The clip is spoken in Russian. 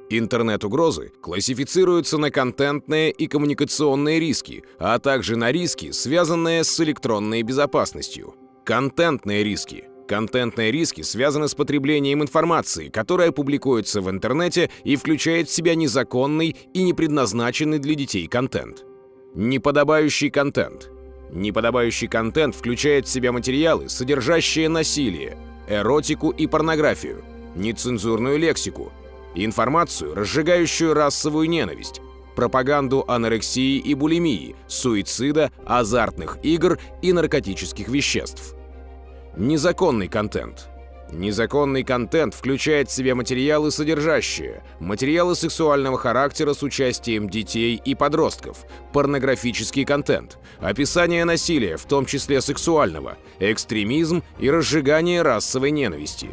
Интернет-угрозы классифицируются на контентные и коммуникационные риски, а также на риски, связанные с электронной безопасностью. Контентные риски. Контентные риски связаны с потреблением информации, которая публикуется в интернете и включает в себя незаконный и не предназначенный для детей контент. Неподобающий контент. Неподобающий контент включает в себя материалы, содержащие насилие, эротику и порнографию, нецензурную лексику, информацию, разжигающую расовую ненависть, пропаганду анорексии и булимии, суицида, азартных игр и наркотических веществ. Незаконный контент. Незаконный контент включает в себя материалы, содержащие материалы сексуального характера с участием детей и подростков, порнографический контент, описание насилия, в том числе сексуального, экстремизм и разжигание расовой ненависти,